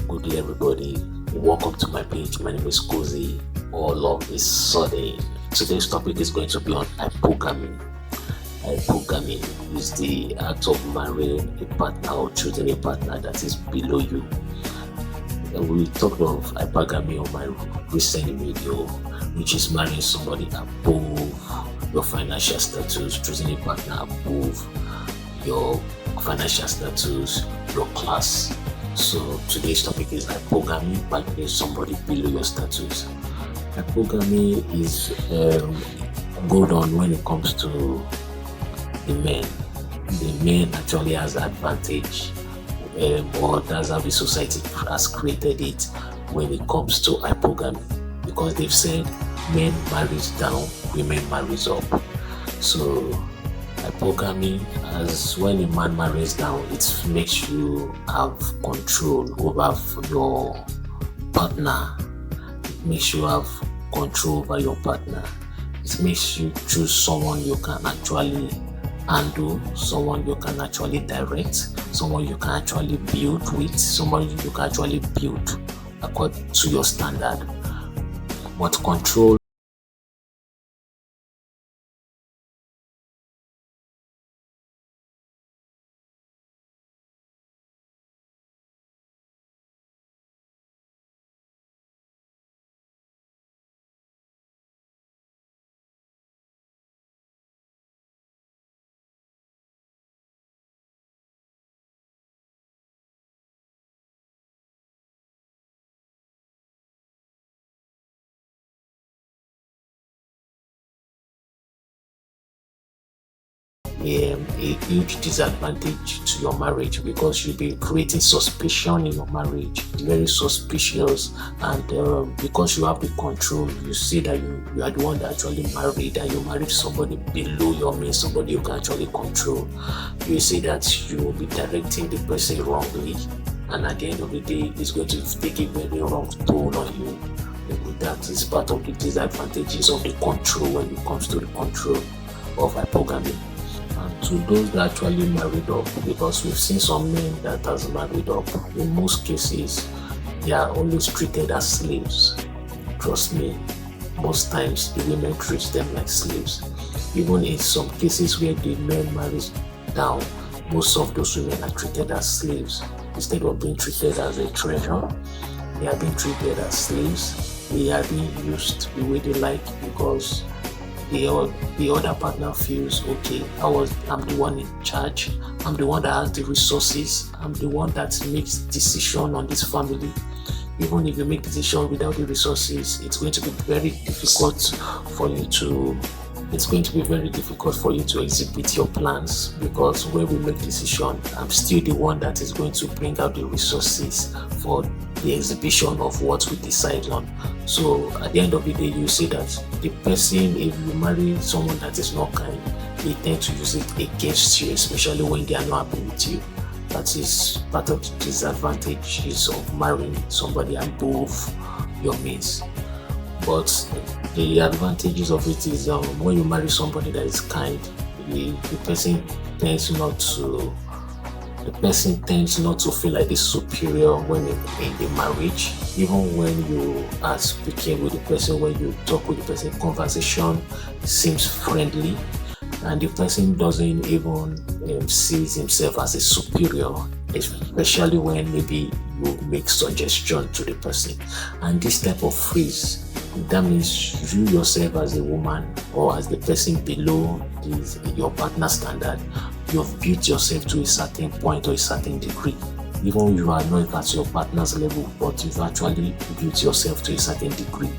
Good day, everybody. Welcome to my page. My name is Cozy. All of is sudden. Today's topic is going to be on hypogamy. Hypogamy is the act of marrying a partner or choosing a partner that is below you. We talked of hypogamy on my recent video, which is marrying somebody above your financial status, choosing a partner above your financial status, your class. So today's topic is hypogamy, marrying somebody below your status. Hypogamy is good on when it comes to the men. The men actually has advantage, or that's how the society has created it when it comes to hypogamy, because they've said men marries down, women marries up. So hypogamy, as when a man marries down, it makes you have control over your partner. It makes you have control over your partner. It makes you choose someone you can actually handle, someone you can actually direct, someone you can actually build with, someone you can actually build according to your standard. But control a huge disadvantage to your marriage, because you'll be creating suspicion in your marriage, very suspicious. And because you have the control, you see that you are the one that actually married, and you married somebody below your means, somebody you can actually control. You see that you will be directing the person wrongly, and at the end of the day, it's going to take a very wrong toll on you. That is part of the disadvantages of the control when it comes to the control of hypogamy. And to those that actually married up, because we've seen some men that has married up, in most cases they are always treated as slaves. Trust me, most times the women treat them like slaves. Even in some cases where the men marries down, most of those women are treated as slaves. Instead of being treated as a treasure, they are being treated as slaves. They are being used the way they like, because the other partner feels, okay, I'm the one in charge, I'm the one that has the resources, I'm the one that makes decision on this family. Even if you make decision without the resources, it's going to be very difficult for you to exhibit your plans, because when we make decision, I'm still the one that is going to bring out the resources for the exhibition of what we decide on. So at the end of the day, you see that the person, if you marry someone that is not kind, they tend to use it against you, especially when they are not happy with you. That is part of the disadvantages of marrying somebody above your means. But the advantages of it is, when you marry somebody that is kind, the person tends not to feel like the superior when in the marriage. Even when you are speaking with the person, when you talk with the person, conversation seems friendly, and the person doesn't even sees himself as a superior, especially when maybe you make suggestion to the person. And this type of phrase, that means you yourself as a woman, or as the person below your partner standard, you've built yourself to a certain point or a certain degree. Even you are not at your partner's level, but you've actually built yourself to a certain degree.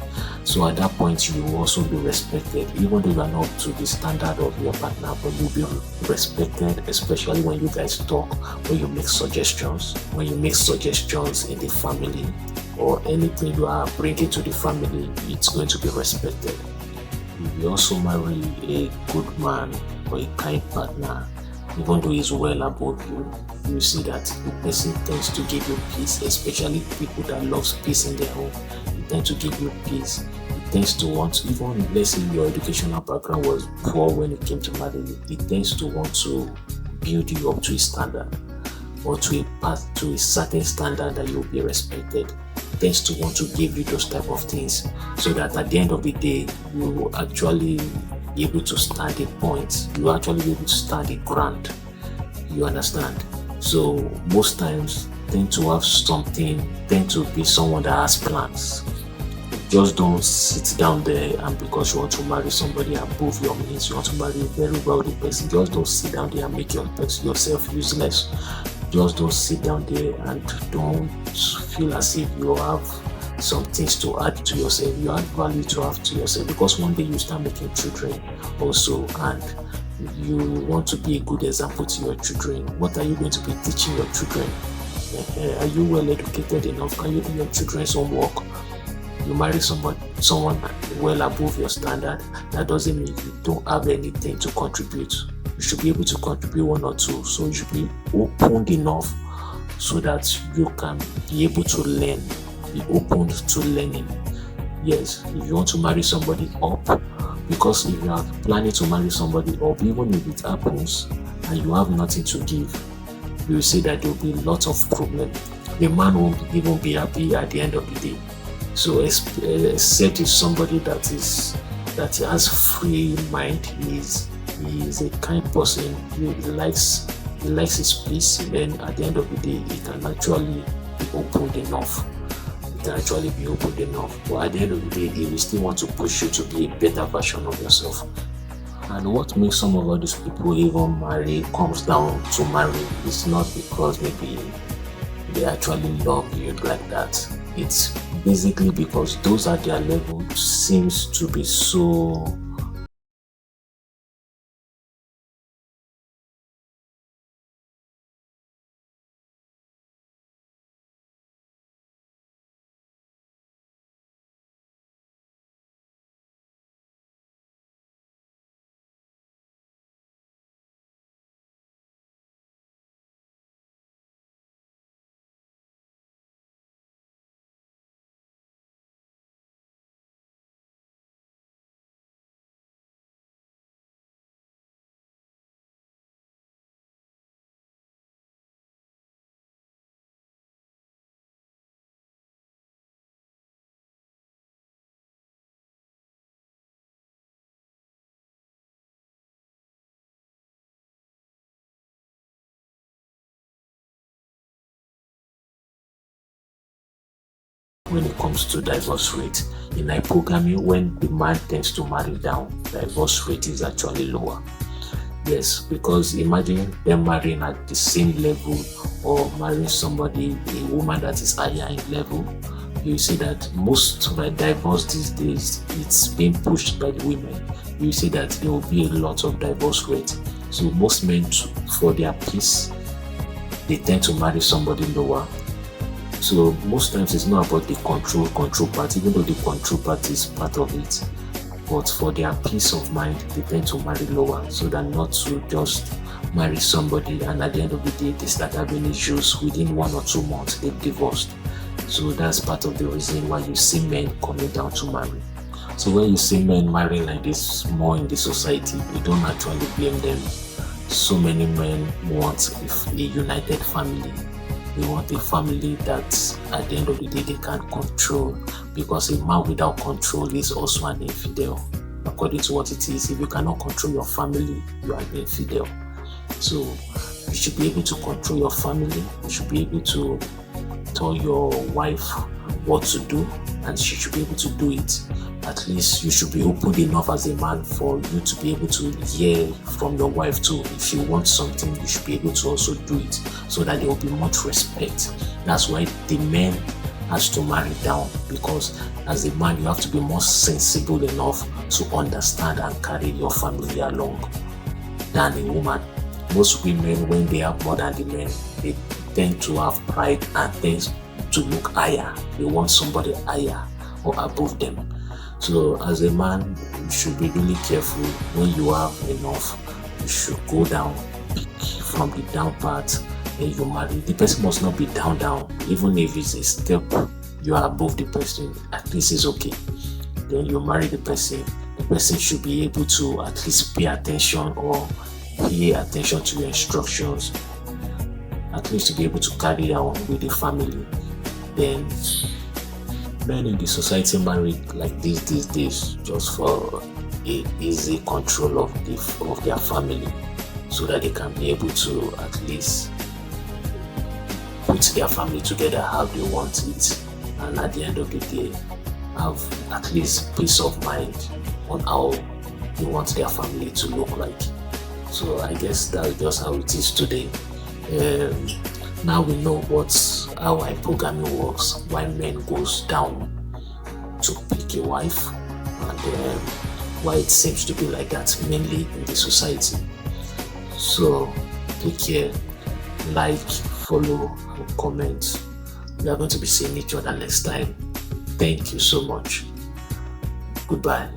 So at that point, you will also be respected, even though you are not up to the standard of your partner, but you'll be respected, especially when you guys talk, when you make suggestions in the family, or anything you are bringing to the family, it's going to be respected. If you also marry a good man or a kind partner, even though he's well above you, you see that the person tends to give you peace, especially people that loves peace in their home. It tends to give you peace. It tends to want, even let's say your educational background was poor when it came to marriage, it tends to want to build you up to a standard. or to a path, to a certain standard that you'll be respected, tends to want to give you those type of things, so that at the end of the day you will actually be able to stand a point, you will actually be able to stand a ground. You understand? So most times tend to be someone that has plans. Just don't sit down there and because you want to marry somebody above your means, you want to marry a very wealthy person, just don't sit down there and make yourself useless. Just don't sit down there and don't feel as if you have some things to add to yourself. You add value to have to yourself, because one day you start making children also, and you want to be a good example to your children. What are you going to be teaching your children? Are you well educated enough? Can you do your children's homework? You marry someone well above your standard, that doesn't mean you don't have anything to contribute. You should be able to contribute one or two. So you should be opened enough so that you can be able to learn, be open to learning. Yes, if you want to marry somebody up, because if you are planning to marry somebody up, even if it happens and you have nothing to give, you will see that there will be lots of problems. The man won't even be happy at the end of the day. So except if somebody that has free mind, he is a kind person, he likes his peace, then at the end of the day he can actually be opened enough. But at the end of the day, he will still want to push you to be a better version of yourself. And what makes some of all these people even marry comes down to marry. It's not because maybe they actually love you like that. It's basically because those at their level seems to be so when it comes to divorce rate. In hypogamy, when the man tends to marry down, divorce rate is actually lower. Yes, because imagine them marrying at the same level, or marrying somebody, a woman that is higher in level. You see that most divorce these days, it's being pushed by the women. You see that there will be a lot of divorce rate. So most men, for their peace, they tend to marry somebody lower. So most times it's not about the control part, even though the control part is part of it. But for their peace of mind, they tend to marry lower, so that not to just marry somebody and at the end of the day they start having issues. Within 1 or 2 months they've divorced. So that's part of the reason why you see men coming down to marry. So when you see men marrying like this more in the society, you don't actually blame them. So many men want a united family. They want a family that at the end of the day they can control, because a man without control is also an infidel. According to what it is, if you cannot control your family, you are an infidel. So you should be able to control your family. You should be able to tell your wife what to do, and she should be able to do it. At least you should be open enough as a man for you to be able to hear from your wife too. If you want something, you should be able to also do it, so that there will be much respect. That's why the man has to marry down, because as a man you have to be more sensible enough to understand and carry your family along than a woman. Most women, when they have more than the men, they tend to have pride and tend to look higher. They want somebody higher or above them. So as a man, you should be really careful. When you have enough, you should go down, pick from the down part, and you marry. The person must not be down. Even if it's a step you are above the person, at least it's okay. Then you marry the person. The person should be able to at least pay attention to your instructions. at least to be able to carry on with the family. Then men in the society marry like this these days just for a easy control of their family, so that they can be able to at least put their family together how they want it, and at the end of the day have at least peace of mind on how they want their family to look like. So I guess that's just how it is today. Um, Now we know how hypogamy works, why men goes down to pick a wife, and why it seems to be like that mainly in the society. So take care, like, follow, and comment. We are going to be seeing each other next time. Thank you so much. Goodbye.